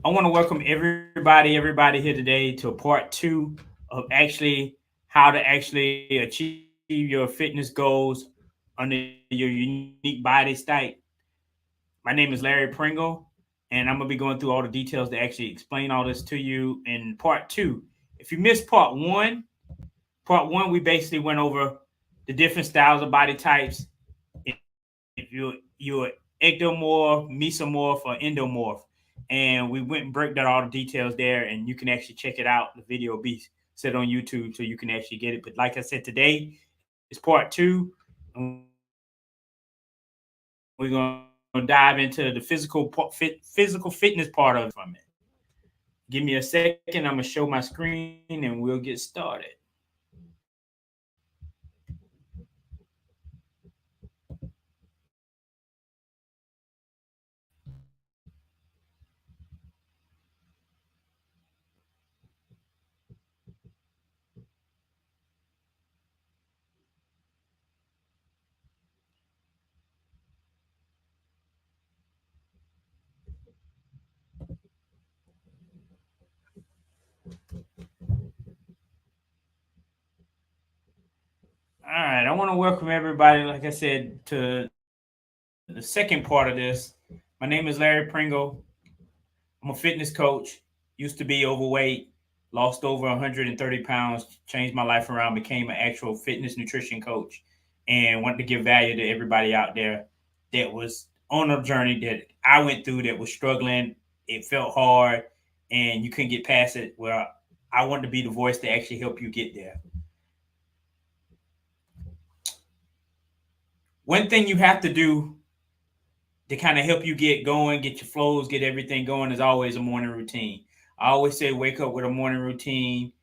I want to welcome everybody here today to part two of actually how to actually achieve your fitness goals under your unique body state. My name is Larry Pringle, and I'm gonna be going through all the details to actually explain all this to you in part two. If you missed part one we basically went over the different styles of body types. If you're ectomorph, mesomorph, or endomorph, and we went and break down all the details there, and you can actually check it out. The video will be set on YouTube, so you can actually get it. But like I said, today is part two, and we're gonna dive into the physical fitness part of it from it. Give me a second. I'm gonna show my screen, and we'll get started. All right, I want to welcome everybody, like I said, to the second part of this. My name is Larry Pringle. I'm a fitness coach. Used to be overweight, lost over 130 pounds, changed my life around, became an actual fitness nutrition coach, and wanted to give value to everybody out there that was on a journey that I went through that was struggling. It felt hard, and you couldn't get past it. Well, I wanted to be the voice to actually help you get there. One thing you have to do to kind of help you get going, get your flows, get everything going is always a morning routine. I always say wake up with a morning routine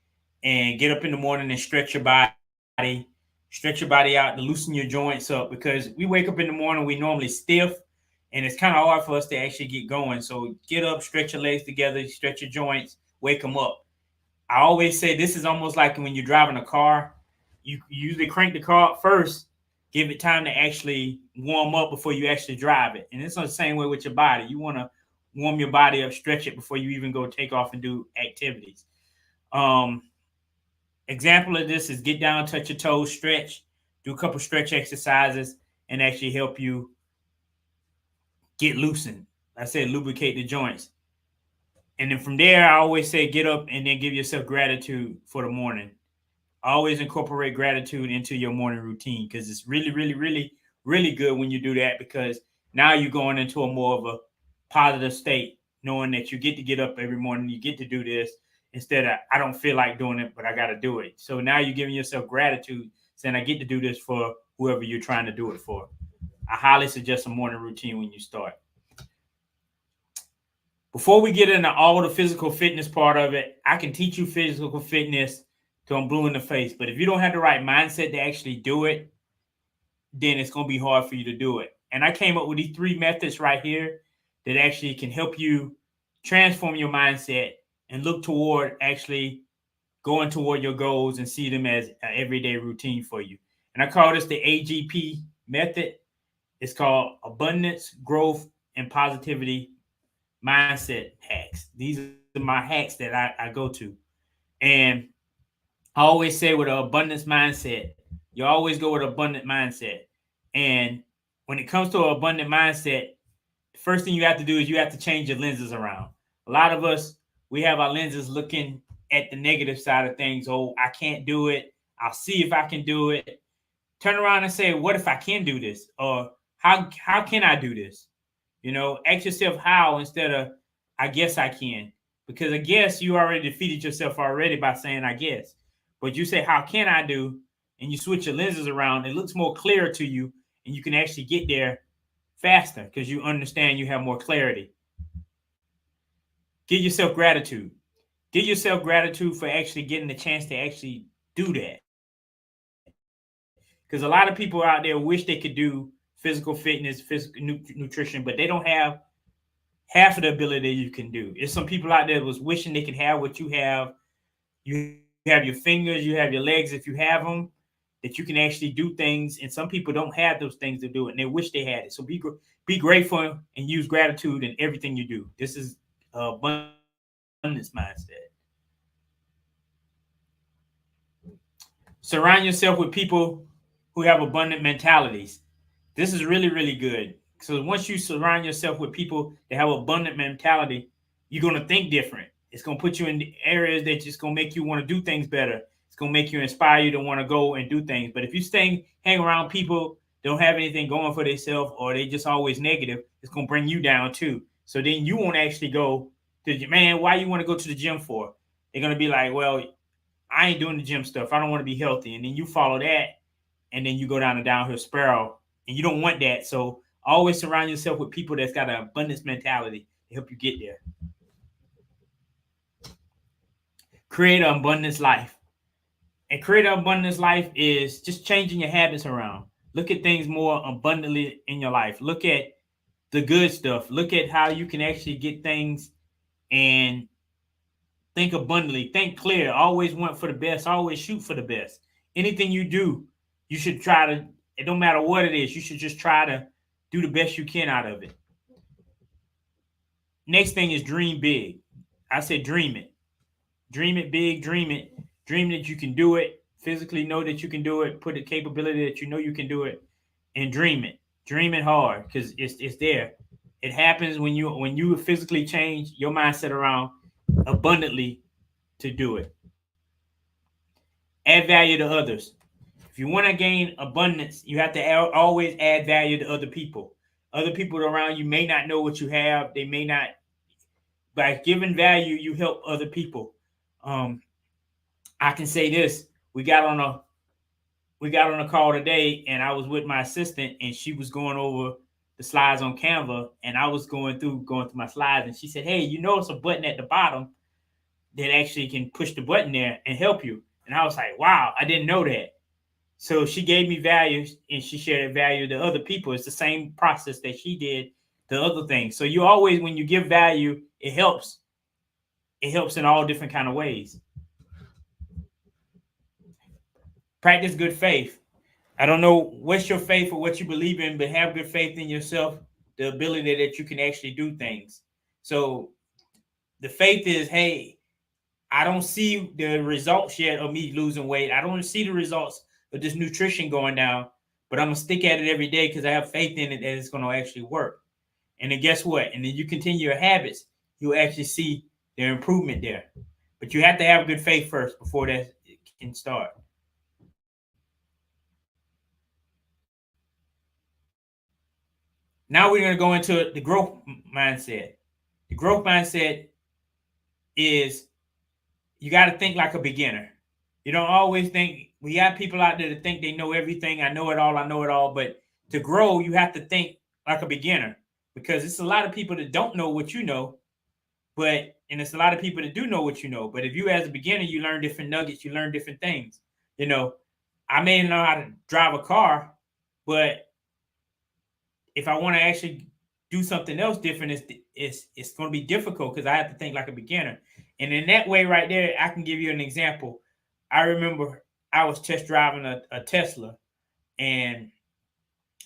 and get up in the morning and stretch your body out and loosen your joints up because we wake up in the morning, we normally stiff and it's kind of hard for us to actually get going. So get up, stretch your legs together, stretch your joints, wake them up. I always say this is almost like when you're driving a car. You usually crank the car up first, give it time to actually warm up before you actually drive it. And it's the same way with your body. You want to warm your body up, stretch it before you even go take off and do activities. Um, Example of this is get down, touch your toes, stretch, do a couple stretch exercises, and actually help you get loosened. I said lubricate the joints. And then from there, I always say get up and then give yourself gratitude for the morning. Always incorporate gratitude into your morning routine because it's really good when you do that because now you're going into a more of a positive state, knowing that you get to get up every morning, you get to do this instead of I don't feel like doing it, but I got to do it. So now you're giving yourself gratitude, saying I get to do this for whoever you're trying to do it for. I highly suggest a morning routine when you start. Before we get into all the physical fitness part of it, I can teach you physical fitness till I'm blue in the face. But if you don't have the right mindset to actually do it, then it's going to be hard for you to do it. And I came up with these three methods right here that actually can help you transform your mindset and look toward actually going toward your goals and see them as an everyday routine for you. And I call this the AGP method. It's called Abundance, Growth, and Positivity Mindset Hacks. These are my hacks that I go to. And I always say with an abundance mindset, you always go with an abundant mindset. And when it comes to an abundant mindset, the first thing you have to do is you have to change your lenses around. A lot of us, we have our lenses looking at the negative side of things. Oh, I can't do it. I'll see if I can do it. Turn around and say, what if I can do this? Or how can I do this? Ask yourself how instead of I guess I can. Because I guess you already defeated yourself already by saying I guess. But you say, how can I do? And you switch your lenses around, it looks more clear to you, and you can actually get there faster because you understand you have more clarity. Give yourself gratitude. Give yourself gratitude for actually getting the chance to actually do that. Because a lot of people out there wish they could do physical fitness, physical nutrition, but they don't have half of the ability you can do. There's some people out there that was wishing they could have what you have. You have your fingers, you have your legs if you have them, that you can actually do things. And some people don't have those things to do it, and they wish they had it. So be grateful and use gratitude in everything you do. This is abundance mindset. Surround yourself with people who have abundant mentalities. This is really, really good. So once you surround yourself with people that have abundant mentality, you're gonna think different. It's gonna put you in areas that just gonna make you want to do things better. It's gonna make you inspire you to want to go and do things. But if you hang around people that don't have anything going for themselves or they just always negative, it's gonna bring you down too. So then you won't actually go to the man. Why you want to go to the gym for? They're gonna be like, well, I ain't doing the gym stuff. I don't want to be healthy. And then you follow that, and then you go down a downhill spiral, and you don't want that. So always surround yourself with people that's got an abundance mentality to help you get there. Create an abundance life. And create an abundance life is just changing your habits around. Look at things more abundantly in your life. Look at the good stuff. Look at how you can actually get things and think abundantly, think clear, always want for the best, always shoot for the best. Anything you do, you should try to, it don't matter what it is, you should just try to do the best you can out of it. Next thing is dream big. I said dream it. Dream it big, dream it. Dream that you can do it. Physically know that you can do it. Put the capability that you know you can do it, and dream it. Dream it hard because it's there. It happens when you physically change your mindset around abundantly to do it. Add value to others. If you want to gain abundance, you have to always add value to other people. Other people around you may not know what you have. They may not. By giving value, you help other people. I can say this: we got on a call today, and I was with my assistant, and she was going over the slides on Canva, and I was going through my slides, and she said, "Hey, you notice a button at the bottom that actually can push the button there and help you." And I was like, "Wow, I didn't know that." So she gave me values, and she shared value to other people. It's the same process that she did to other things. So you always, when you give value, it helps. It helps in all different kind of ways. Practice good faith. I don't know what's your faith or what you believe in, but have good faith in yourself, the ability that you can actually do things. So the faith is, hey, I don't see the results yet of me losing weight. I don't see the results of this nutrition going down, but I'm gonna stick at it every day because I have faith in it that it's gonna actually work. And then guess what? And then you continue your habits, you'll actually see their improvement there. But you have to have good faith first before that can start. Now we're going to go into the growth mindset. The growth mindset is you got to think like a beginner. You don't always think, we have people out there that think they know everything. I know it all. But to grow, you have to think like a beginner because it's a lot of people that don't know what you know, and it's a lot of people that do know what you know. But if you, as a beginner, you learn different nuggets, you learn different things. You know, I may know how to drive a car, but if I want to actually do something else different, it's going to be difficult because I have to think like a beginner. And in that way, right there, I can give you an example. I remember I was test driving a Tesla, and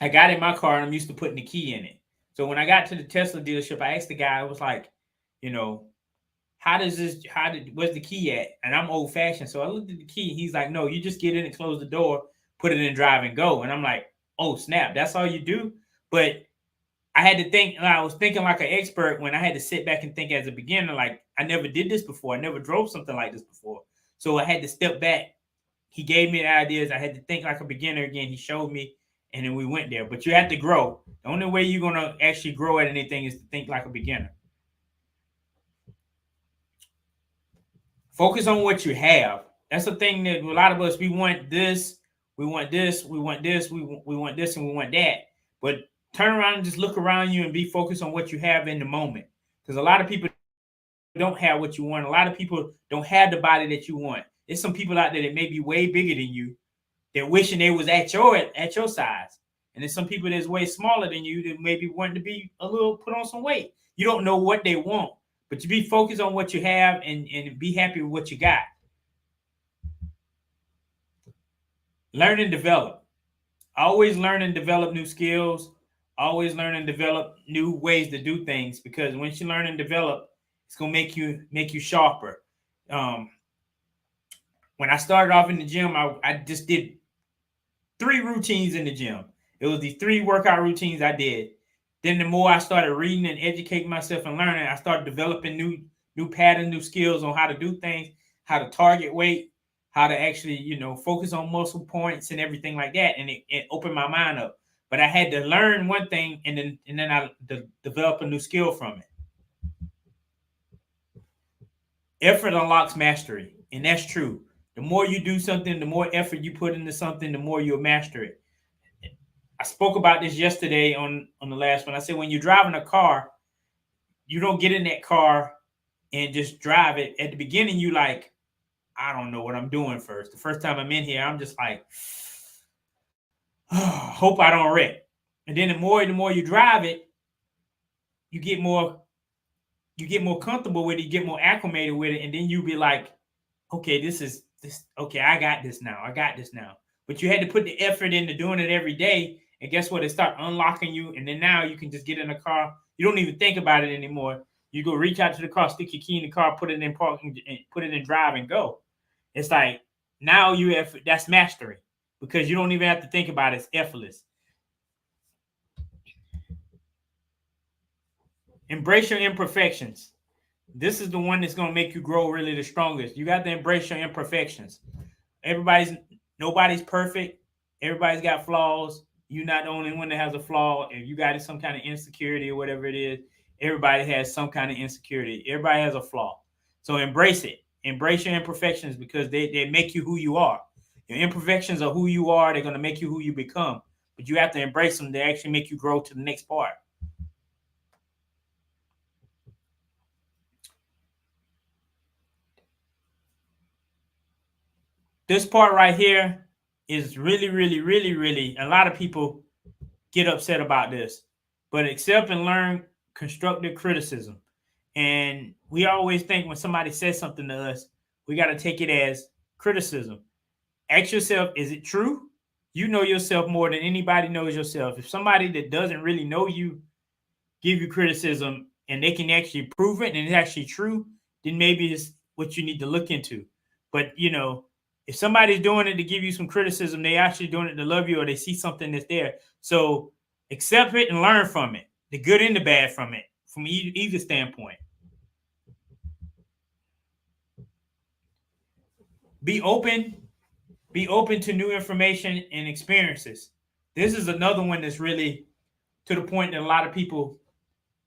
I got in my car, and I'm used to putting the key in it. So when I got to the Tesla dealership, I asked the guy, I was like, you know, where's the key at? And I'm old fashioned. So I looked at the key. He's like, no, you just get in and close the door, put it in drive and go. And I'm like, oh, snap. That's all you do? But I had to think, and I was thinking like an expert when I had to sit back and think as a beginner, like I never did this before. I never drove something like this before. So I had to step back. He gave me the ideas. I had to think like a beginner again. He showed me, and then we went there. But you have to grow. The only way you're going to actually grow at anything is to think like a beginner. Focus on what you have. That's the thing that a lot of us, we want this, we want this, we want this, we want this, and we want that. But turn around and just look around you and be focused on what you have in the moment. Because a lot of people don't have what you want. A lot of people don't have the body that you want. There's some people out there that may be way bigger than you. They're wishing they was at your size. And there's some people that's way smaller than you that maybe want to be a little, put on some weight. You don't know what they want. But you be focused on what you have and be happy with what you got. Learn and develop. Always learn and develop new skills. Always learn and develop new ways to do things, because once you learn and develop, It's gonna make you sharper. When I started off in the gym, I just did 3 routines in the gym. It was these 3 workout routines I did. Then the more I started reading and educating myself and learning, I started developing new patterns, new skills on how to do things, how to target weight, how to actually, focus on muscle points and everything like that. And it opened my mind up. But I had to learn one thing and then I develop a new skill from it. Effort unlocks mastery, and that's true. The more you do something, the more effort you put into something, the more you'll master it. I spoke about this yesterday on the last one. I said when you're driving a car, you don't get in that car and just drive it. At the beginning, you like, I don't know what I'm doing first. The first time I'm in here, I'm just like, hope I don't wreck. And then the more you drive it, you get more comfortable with it, you get more acclimated with it, and then you be like, okay, okay, I got this now. But you had to put the effort into doing it every day, and guess what? It start unlocking you, and then now you can just get in the car. You don't even think about it anymore. You go reach out to the car, stick your key in the car, put it in parking, and put it in drive, and go. It's like now that's mastery because you don't even have to think about it. It's effortless. Embrace your imperfections. This is the one that's going to make you grow really the strongest. You got to embrace your imperfections. Nobody's perfect. Everybody's got flaws. You're not the only one that has a flaw. If you got some kind of insecurity or whatever it is, everybody has some kind of insecurity. Everybody has a flaw. So embrace it. Embrace your imperfections because they make you who you are. Your imperfections are who you are. They're going to make you who you become. But you have to embrace them. They actually make you grow to the next part. This part right here is really, really, really, really, a lot of people get upset about this, but accept and learn constructive criticism. And we always think when somebody says something to us, we got to take it as criticism. Ask yourself, is it true? You know yourself more than anybody knows yourself. If somebody that doesn't really know you give you criticism and they can actually prove it and it's actually true, then maybe it's what you need to look into. But, if somebody's doing it to give you some criticism, they actually doing it to love you or they see something that's there. So accept it and learn from it, the good and the bad from it, from either standpoint. Be open to new information and experiences. This is another one that's really to the point that a lot of people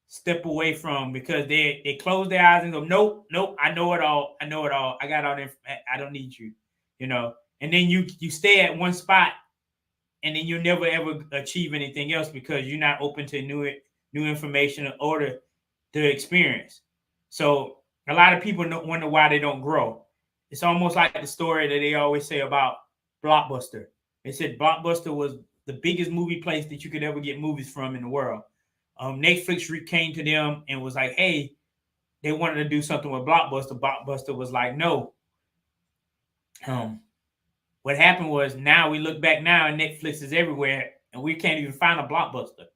step away from because they close their eyes and go, nope, I know it all. I got all the I don't need you. And then you stay at one spot and then you never ever achieve anything else because you're not open to new information or the experience. So a lot of people wonder why they don't grow. It's almost like the story that they always say about Blockbuster. They said Blockbuster was the biggest movie place that you could ever get movies from in the world. Netflix came to them and was like, hey, they wanted to do something with Blockbuster. Blockbuster was like, no. What happened was now we look back now and Netflix is everywhere and we can't even find a Blockbuster.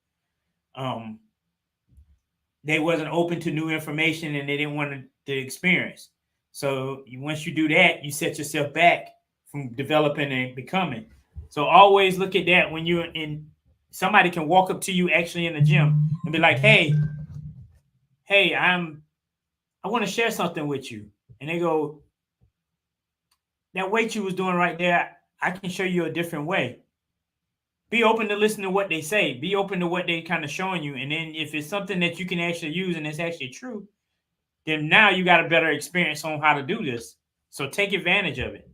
They wasn't open to new information and they didn't want the experience. So once you do that, you set yourself back from developing and becoming. So always look at that when you're in. Somebody can walk up to you actually in the gym and be like, hey, I want to share something with you. And they go, that weight you was doing right there, I can show you a different way. Be open to listen to what they say. Be open to what they kind of showing you. And then if it's something that you can actually use and it's actually true, then now you got a better experience on how to do this. So take advantage of it.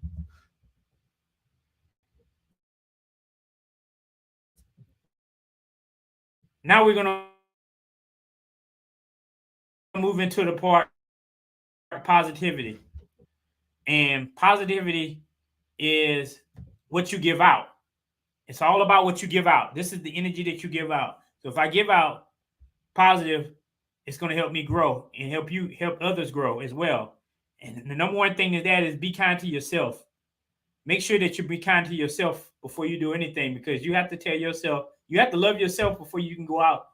Now we're going to move into the part of positivity. And positivity is what you give out. It's all about what you give out. This is the energy that you give out. So if I give out positive, it's going to help me grow and help others grow as well. And the number one thing is be kind to yourself. Make sure that you be kind to yourself before you do anything, because you have to tell yourself, you have to love yourself before you can go out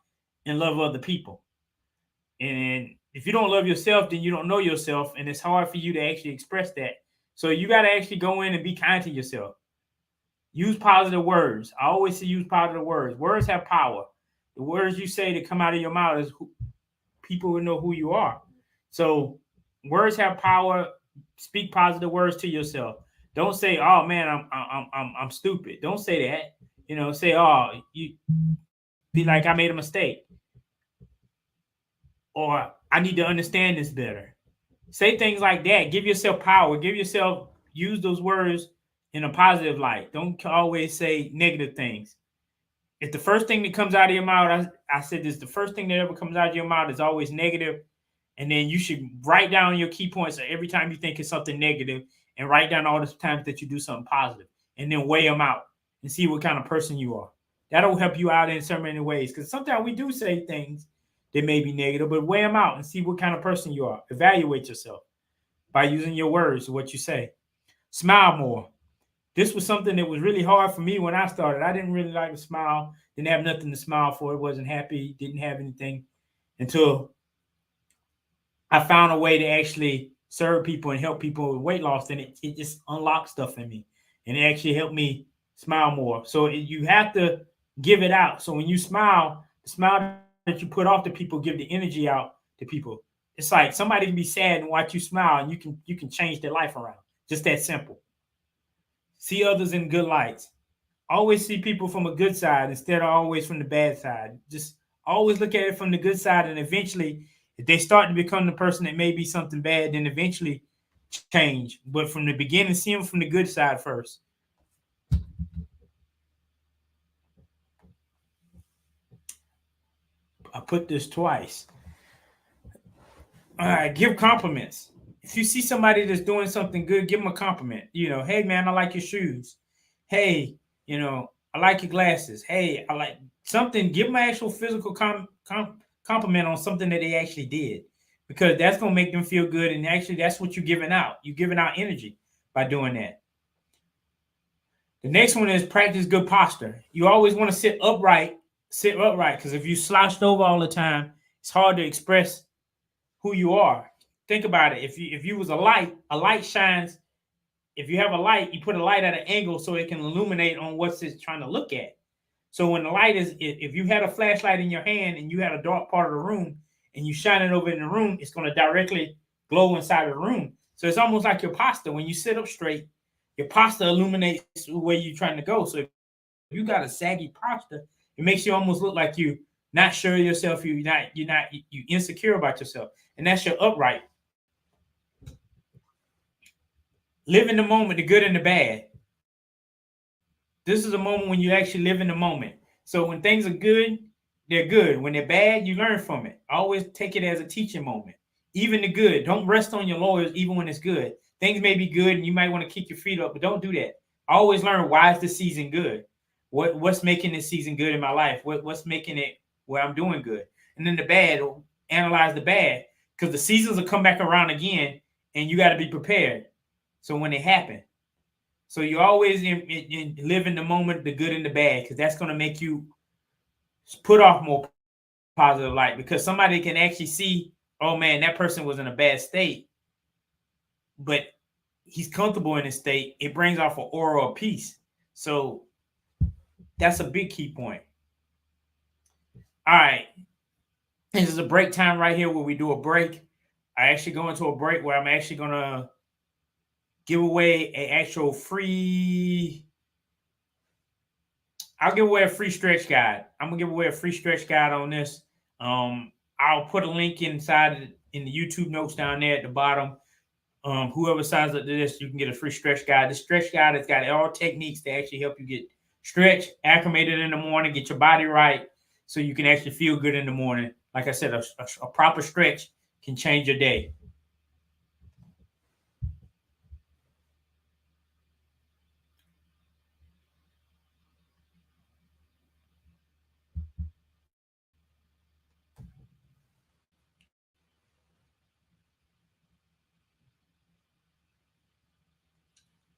and love other people. And If you don't love yourself, then you don't know yourself, and it's hard for you to actually express that. So you got to actually go in and be kind to yourself. Use positive words. I always say use positive words. Words have power. The words you say that come out of your mouth is people will know who you are. So words have power. Speak positive words to yourself. Don't say, "Oh man, I'm stupid." Don't say that. Say, "Oh, you be like I made a mistake," or "I need to understand this better." Say things like that. Give yourself power. Use those words in a positive light. Don't always say negative things. If the first thing that comes out of your mouth, I said this, the first thing that ever comes out of your mouth is always negative. And then you should write down your key points every time you think it's something negative, and write down all the times that you do something positive, and then weigh them out and see what kind of person you are. That'll help you out in so many ways. Because sometimes we do say things that may be negative, but weigh them out and see what kind of person you are. Evaluate yourself by using your words, what you say. Smile more. This was something that was really hard for me when I started. I didn't really like to smile. Didn't have nothing to smile for. Wasn't happy. Didn't have anything until I found a way to actually serve people and help people with weight loss. And it just unlocked stuff in me. And it actually helped me smile more. So you have to give it out. So when you smile, the smile that you put off to people give the energy out to people. It's like somebody can be sad and watch you smile, and you can change their life around. Just that simple. See others in good lights. Always see people from a good side instead of always from the bad side. Just always look at it from the good side, and eventually, if they start to become the person that may be something bad, then eventually change. But from the beginning, see them from the good side first. I put this twice. All right, give compliments. If you see somebody that's doing something good, give them a compliment. Hey man, I like your shoes. Hey, I like your glasses. Hey, I like something. Give them an actual physical compliment on something that they actually did, because that's gonna make them feel good. And actually, that's what you're giving out. You're giving out energy by doing that. The next one is practice good posture. You always want to sit upright. Sit upright, because if you slouched over all the time, it's hard to express who you are. Think about it. If you was a light shines. If you have a light, you put a light at an angle so it can illuminate on what's it's trying to look at. So when the light is, if you had a flashlight in your hand and you had a dark part of the room and you shine it over in the room, it's going to directly glow inside of the room. So it's almost like your posture. When you sit up straight, your posture illuminates where you're trying to go. So if you got a saggy posture, it makes you almost look like you not sure of yourself. You insecure about yourself, and that's your upright. Live in the moment, the good and the bad. This is a moment when you actually live in the moment. So when things are good, they're good. When they're bad, you learn from it. Always take it as a teaching moment. Even the good. Don't rest on your laurels even when it's good. Things may be good and you might want to kick your feet up, but don't do that. Always learn, why is this season good? What's making this season good in my life? What's making it where I'm doing good? And then the bad, analyze the bad, because the seasons will come back around again and you got to be prepared. So when they happen. So you always live in the moment, the good and the bad, because that's going to make you put off more positive light, because somebody can actually see, oh man, that person was in a bad state, but he's comfortable in his state. It brings off an aura of peace. So that's a big key point. All right. This is a break time right here where we do a break. I actually go into a break where I'm actually going to give away I'll give away a free stretch guide. I'm gonna give away a free stretch guide on this. I'll put a link inside in the YouTube notes down there at the bottom. Whoever signs up to this, you can get a free stretch guide. The stretch guide has got all techniques to actually help you get stretched, acclimated in the morning, get your body right, so you can actually feel good in the morning. Like I said, a proper stretch can change your day.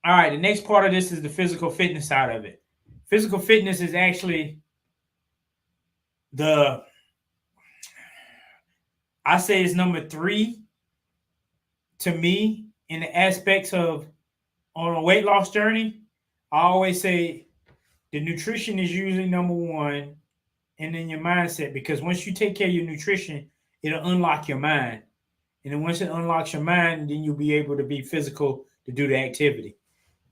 All right, the next part of this is the physical fitness side of it. Physical fitness is actually the I say it's number 3 to me in the aspects of on a weight loss journey. I always say the nutrition is usually number 1, and then your mindset, because once you take care of your nutrition, it'll unlock your mind. And then once it unlocks your mind, then you'll be able to be physical to do the activity.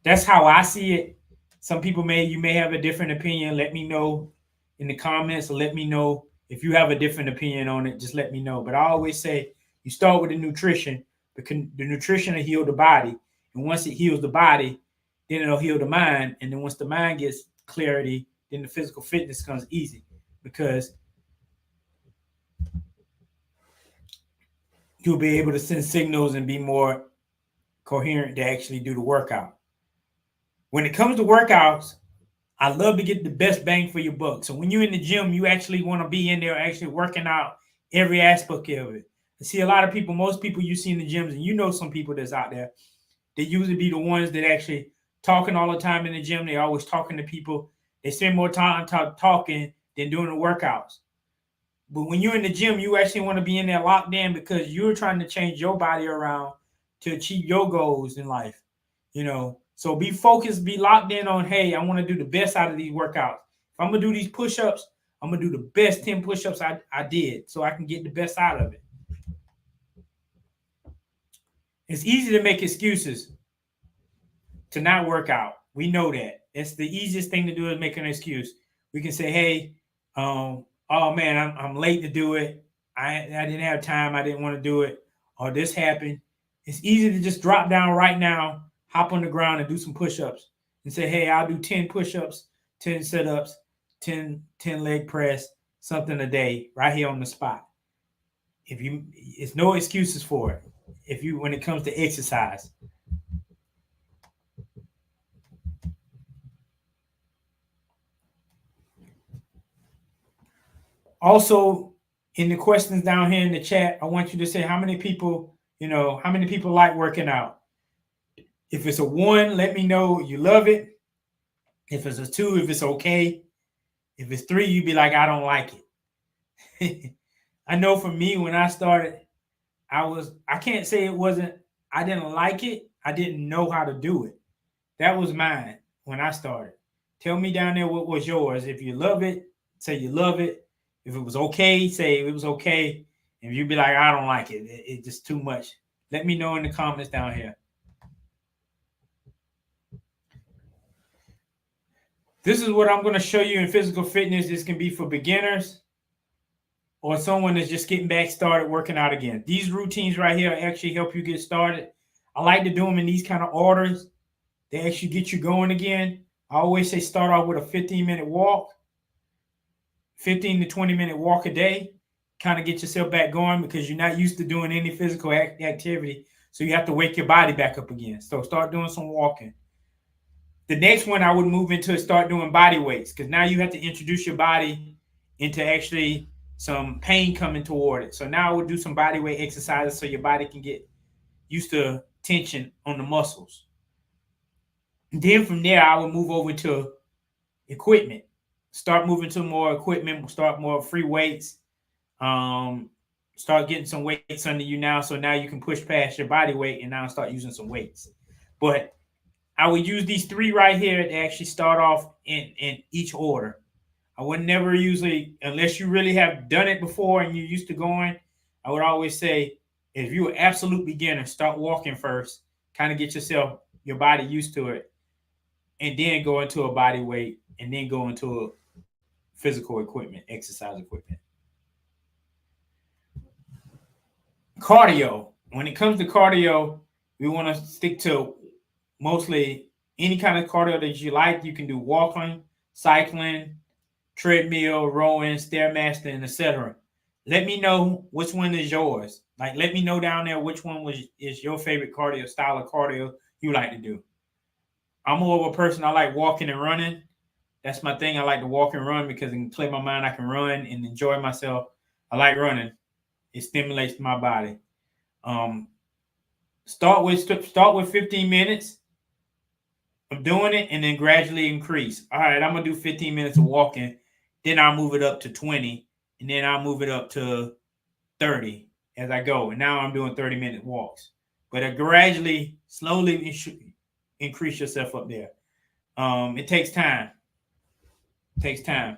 That's how I see it. Some people you may have a different opinion. Let me know in the comments, or let me know if you have a different opinion on it. Just let me know. But I always say you start with the nutrition, because the nutrition will heal the body. And once it heals the body, then it'll heal the mind. And then once the mind gets clarity, then the physical fitness comes easy, because you'll be able to send signals and be more coherent to actually do the workout. When it comes to workouts, I love to get the best bang for your buck. So when you're in the gym, you actually want to be in there actually working out every aspect of it. I see a lot of people, most people you see in the gyms, and you know some people that's out there, they usually be the ones that actually talking all the time in the gym. They always talking to people. They spend more time talking than doing the workouts. But when you're in the gym, you actually want to be in there locked in, because you're trying to change your body around to achieve your goals in life. So be focused, be locked in on, hey, I want to do the best out of these workouts. If I'm going to do these push-ups, I'm going to do the best 10 push-ups I did, so I can get the best out of it. It's easy to make excuses to not work out. We know that. It's the easiest thing to do is make an excuse. We can say, hey, oh man, I'm late to do it. I didn't have time. I didn't want to do it. Or this happened. It's easy to just drop down right now, hop on the ground and do some push-ups and say, hey, I'll do 10 push-ups, 10 sit-ups, 10 leg press, something a day right here on the spot. It's no excuses for it. When it comes to exercise. Also, in the questions down here in the chat, I want you to say how many people like working out. If it's a 1, let me know you love it. If it's a 2, if it's okay. If it's 3, you'd be like, I don't like it. I know for me, when I started, I can't say I didn't like it. I didn't know how to do it. That was mine when I started. Tell me down there what was yours. If you love it, say you love it. If it was okay, say it was okay. If you'd be like, I don't like it, it's just too much, let me know in the comments down here. This is what I'm going to show you in physical fitness. This can be for beginners or someone that's just getting back started working out again. These routines right here actually help you get started. I like to do them in these kind of orders. They actually get you going again. I always say start off with a 15-minute walk, 15 to 20-minute walk a day. Kind of get yourself back going, because you're not used to doing any physical activity. So you have to wake your body back up again. So start doing some walking. The next one I would move into is start doing body weights, because now you have to introduce your body into actually some pain coming toward it. So now I would do some body weight exercises so your body can get used to tension on the muscles. And then from there, I would move over to equipment. Start moving to more equipment, start more free weights. Start getting some weights under you now. So now you can push past your body weight and now start using some weights. But I would use these 3 right here to actually start off in each order. I would never usually, unless you really have done it before and you're used to going, I would always say, if you're an absolute beginner, start walking first, kind of get your body used to it, and then go into a body weight, and then go into a physical equipment, exercise equipment. Cardio. When it comes to cardio, we want to stick to mostly any kind of cardio that you like. You can do walking, cycling, treadmill, rowing, stairmaster, etc. Let me know which one is yours. Like, let me know down there which one is your favorite cardio style of cardio you like to do. I'm more of a person, I like walking and running. That's my thing. I like to walk and run because it can clear my mind. I can run and enjoy myself. I like running. It stimulates my body. Start with 15 minutes of doing it, and then gradually increase. All right, I'm gonna do 15 minutes of walking, then I'll move it up to 20, and then I'll move it up to 30, as I go. And now I'm doing 30-minute walks. But I gradually, slowly increase yourself up there. It takes time. It takes time.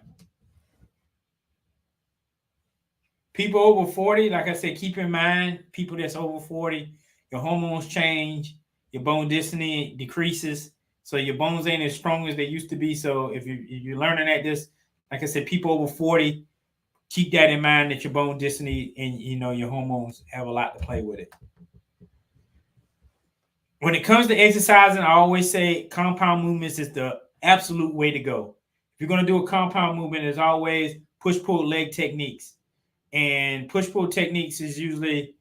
People over 40, like I said, keep in mind, people that's over 40, your hormones change, your bone density decreases, so your bones ain't as strong as they used to be. So if you're learning at this, like I said, people over 40, keep that in mind, that your bone density and your hormones have a lot to play with it. When it comes to exercising, I always say compound movements is the absolute way to go. If you're going to do a compound movement, there's always push-pull leg techniques. And push-pull techniques is usually,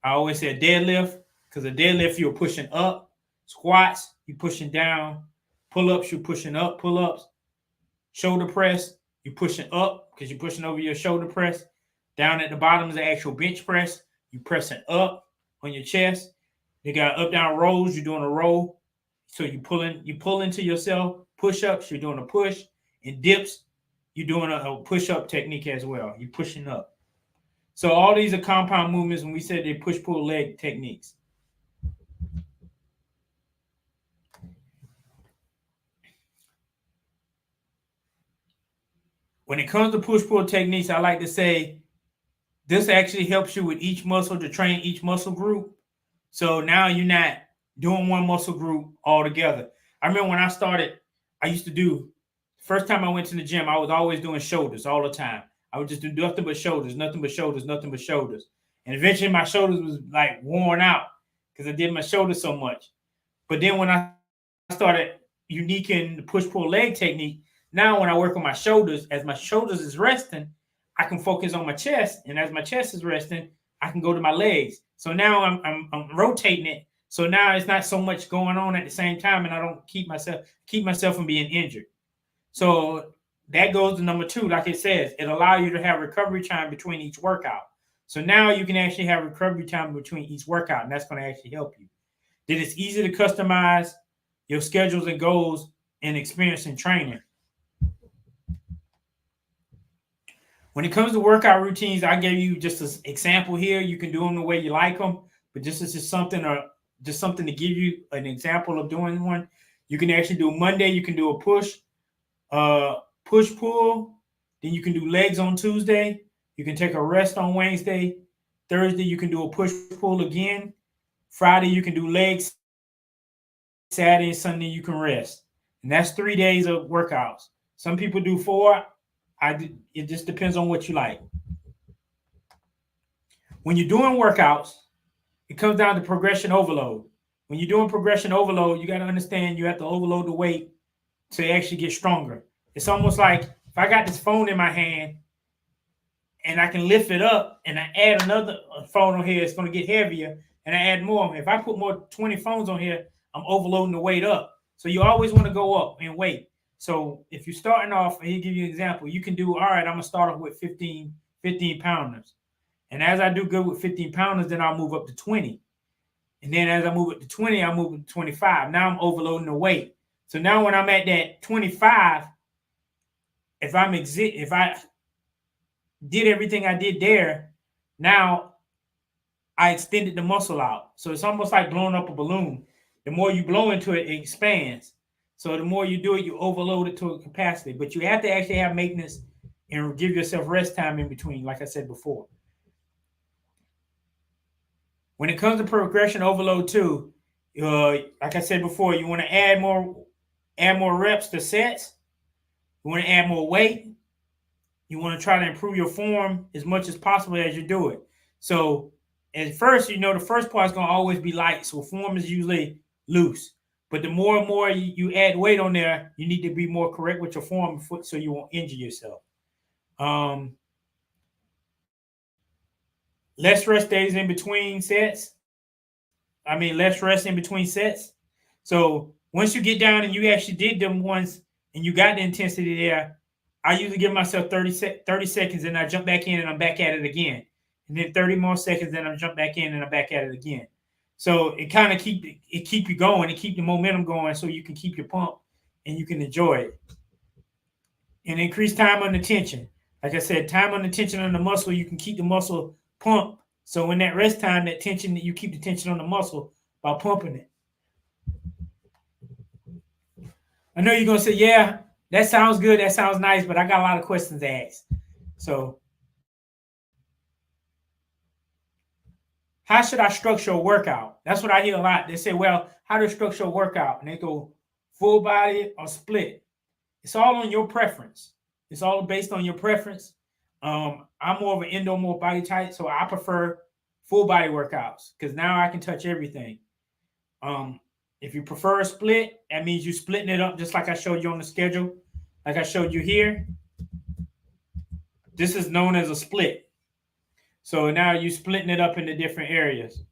I always say a deadlift, because a deadlift, you're pushing up. Squats, you're pushing down. Pull-ups, you're pushing up. Pull-ups. Shoulder press, you're pushing up because you're pushing over your shoulder press. Down at the bottom is the actual bench press. You're pressing up on your chest. You got up-down rows, you're doing a row. So you pull into yourself. Push-ups, you're doing a push. And dips, you're doing a push-up technique as well. You're pushing up. So all these are compound movements when we said they push-pull leg techniques. When it comes to push-pull techniques, I like to say this actually helps you with each muscle to train each muscle group. So now you're not doing one muscle group all together. I remember when I started, I used to do, first time I went to the gym, I was always doing shoulders all the time. I would just do nothing but shoulders, nothing but shoulders, nothing but shoulders. And eventually my shoulders was like worn out because I did my shoulders so much. But then when I started unique in the push-pull leg technique, now when I work on my shoulders, as my shoulders is resting, I can focus on my chest. And as my chest is resting, I can go to my legs. So now I'm rotating it. So now it's not so much going on at the same time, and I don't keep myself from being injured. So that goes to number 2. Like it says, it allows you to have recovery time between each workout. So now you can actually have recovery time between each workout, and that's going to actually help you. Then it's easy to customize your schedules and goals and experience in training. When it comes to workout routines, I gave you just an example here. You can do them the way you like them, but this is just something to give you an example of doing one. You can actually do Monday. You can do a push pull. Then you can do legs on Tuesday. You can take a rest on Wednesday. Thursday, you can do a push pull again. Friday, you can do legs. Saturday and Sunday, you can rest. And that's 3 days of workouts. Some people do 4. It just depends on what you like. When you're doing workouts, it comes down to progression overload. When you're doing progression overload, you got to understand you have to overload the weight to actually get stronger. It's almost like if I got this phone in my hand and I can lift it up and I add another phone on here, it's going to get heavier, and I add more. If I put more 20 phones on here, I'm overloading the weight up. So you always want to go up in weight. So if you're starting off, and he'll give you an example, you can do, all right, I'm going to start off with 15 pounders. And as I do good with 15 pounders, then I'll move up to 20. And then as I move up to 20, I'll move up to 25. Now I'm overloading the weight. So now when I'm at that 25, if I did everything I did there, now I extended the muscle out. So it's almost like blowing up a balloon. The more you blow into it, it expands. So the more you do it, you overload it to a capacity. But you have to actually have maintenance and give yourself rest time in between, like I said before. When it comes to progression overload too, like I said before, you want to add more reps to sets. You want to add more weight. You want to try to improve your form as much as possible as you do it. So at first, the first part is going to always be light. So form is usually loose. But the more and more you add weight on there, you need to be more correct with your form so you won't injure yourself. Less rest days in between sets. Less rest in between sets. So once you get down and you actually did them once and you got the intensity there, I usually give myself 30 seconds and I jump back in and I'm back at it again. And then 30 more seconds, then I jump back in and I'm back at it again. So it kind of keep you going, it keep the momentum going so you can keep your pump and you can enjoy it. And increase time under tension. Like I said, time under tension on the muscle, you can keep the muscle pumped So in that rest time, that tension, you keep the tension on the muscle by pumping it. I know you're gonna say, yeah, that sounds good, that sounds nice, but I got a lot of questions to ask. So how should I structure a workout? That's what I hear a lot. They say, well, how to structure a workout? And they go full body or split. It's all on your preference. It's all based on your preference. I'm more of an endomorph body type, so I prefer full body workouts because now I can touch everything. Um, if you prefer a split, that means you're splitting it up just like I showed you on the schedule, like I showed you here. This is known as a split. So now you're splitting it up into different areas.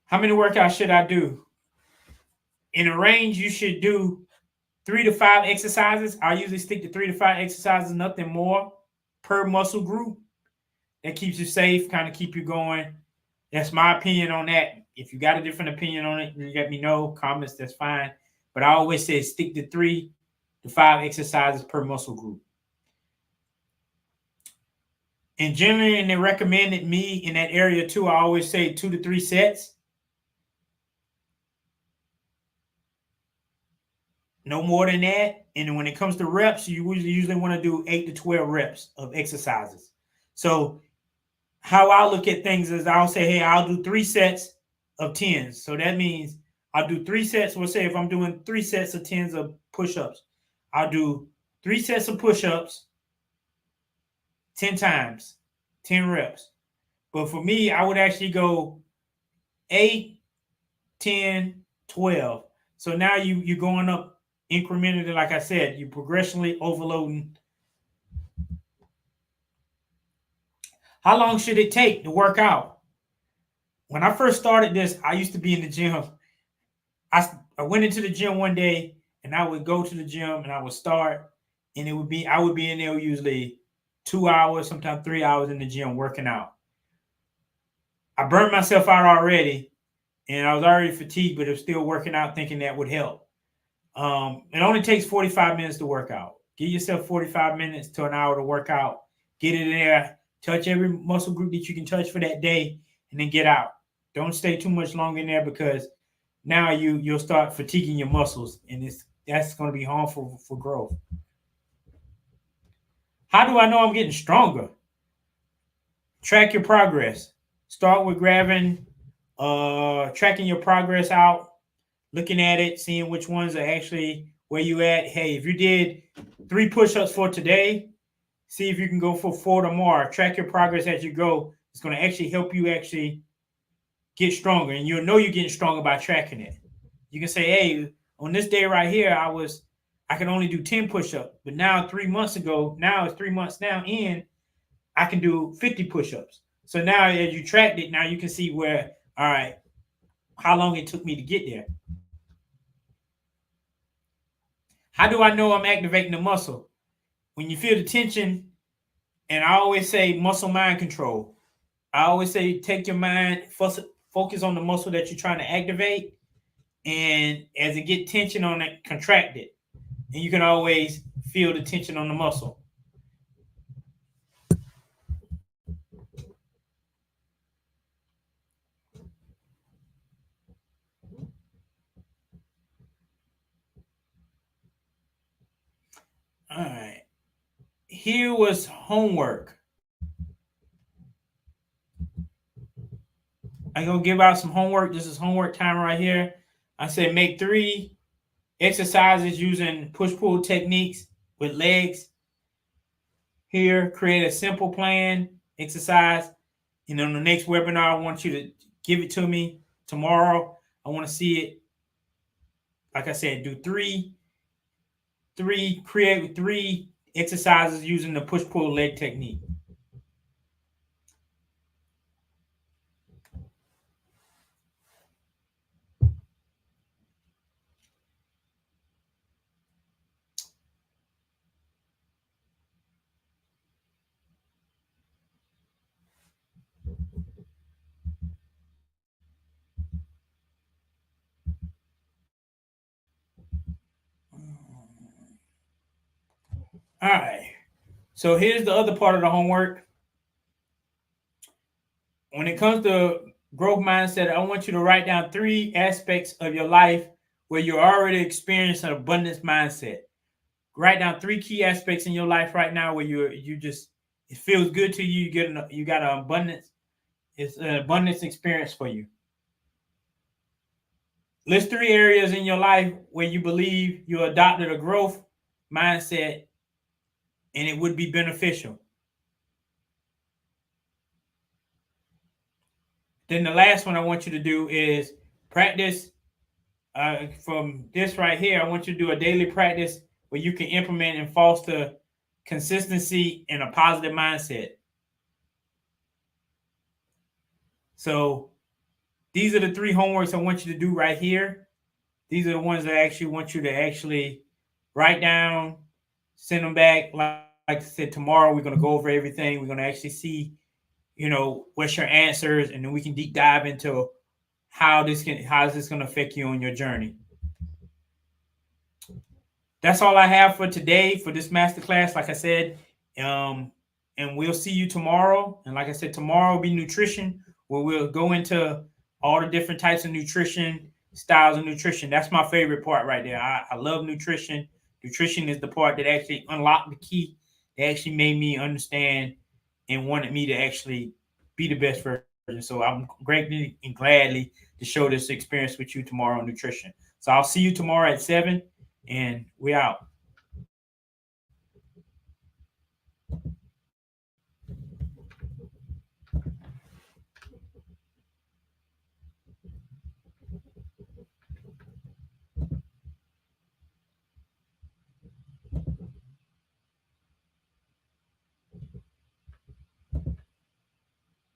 How many workouts should I do? In a range, you should do 3 to 5 exercises. I usually stick to 3 to 5 exercises, nothing more per muscle group. That keeps you safe, kind of keep you going. That's my opinion on that. If you got a different opinion on it, you let me know. Comments, that's fine. But I always say stick to 3 to 5 exercises per muscle group. And generally, and they recommended me in that area too, I always say 2 to 3 sets. No more than that. And when it comes to reps, you usually want to do 8 to 12 reps of exercises. So how I look at things is I'll say, hey, I'll do 3 sets of 10s. So that means I'll do 3 sets. We'll say if I'm doing 3 sets of 10s of push-ups, I'll do 3 sets of push-ups 10 times, 10 reps. But for me, I would actually go 8, 10, 12. So now you're going up incrementally, like I said, you're progressively overloading. How long should it take to work out? When I first started this, I used to be in the gym. I went into the gym one day and I would go to the gym and I would start, and I would be in there usually 2 hours, sometimes 3 hours in the gym working out. I burned myself out already and I was already fatigued, but I was still working out thinking that would help. It only takes 45 minutes to work out. Give yourself 45 minutes to an hour to work out. Get it in there, touch every muscle group that you can touch for that day, and then get out. Don't stay too much longer in there because now you'll start fatiguing your muscles, and that's going to be harmful for growth. How do I know I'm getting stronger? Track your progress. Start with tracking your progress out, looking at it, seeing which ones are actually where you at. Hey, if you did 3 push-ups for today, see if you can go for 4 tomorrow. Track your progress as you go. It's going to actually help you actually get stronger, and you'll know you're getting stronger by tracking it. You can say, hey, on this day right here, I can only do 10 push-ups, but now 3 months ago, now it's 3 months now in, I can do 50 push-ups. So now as you tracked it, now you can see where, all right, how long it took me to get there. How do I know I'm activating the muscle? When you feel the tension, and I always say muscle mind control. I always say take your mind, focus on the muscle that you're trying to activate, and as it get tension on it, contract it. And you can always feel the tension on the muscle. All right. Here was homework. I'm gonna give out some homework. This is homework time right here. I said make 3 exercises using push-pull techniques with legs. Here, create a simple plan exercise. And on the next webinar, I want you to give it to me tomorrow. I want to see it. Like I said, do create 3 exercises using the push-pull leg technique. All right. So here's the other part of the homework. When it comes to growth mindset, I want you to write down 3 aspects of your life where you're already experiencing an abundance mindset. Write down 3 key aspects in your life right now where you just it feels good to you. You got an abundance. It's an abundance experience for you. List 3 areas in your life where you believe you adopted a growth mindset and it would be beneficial. Then the last one I want you to do is practice from this right here. I want you to do a daily practice where you can implement and foster consistency and a positive mindset. So these are the 3 homeworks I want you to do right here. These are the ones that I actually want you to actually write down, send them back. Like I said, tomorrow we're going to go over everything. We're going to actually see, what's your answers, and then we can deep dive into how is this going to affect you on your journey. That's all I have for today for this masterclass. Like I said, and we'll see you tomorrow. And like I said, tomorrow will be nutrition, where we'll go into all the different types of nutrition, styles of nutrition. That's my favorite part right there. I love nutrition. Nutrition is the part that actually unlocked the key, that actually made me understand and wanted me to actually be the best version. So I'm greatly and gladly to show this experience with you tomorrow on nutrition. So I'll see you tomorrow at 7, and we out.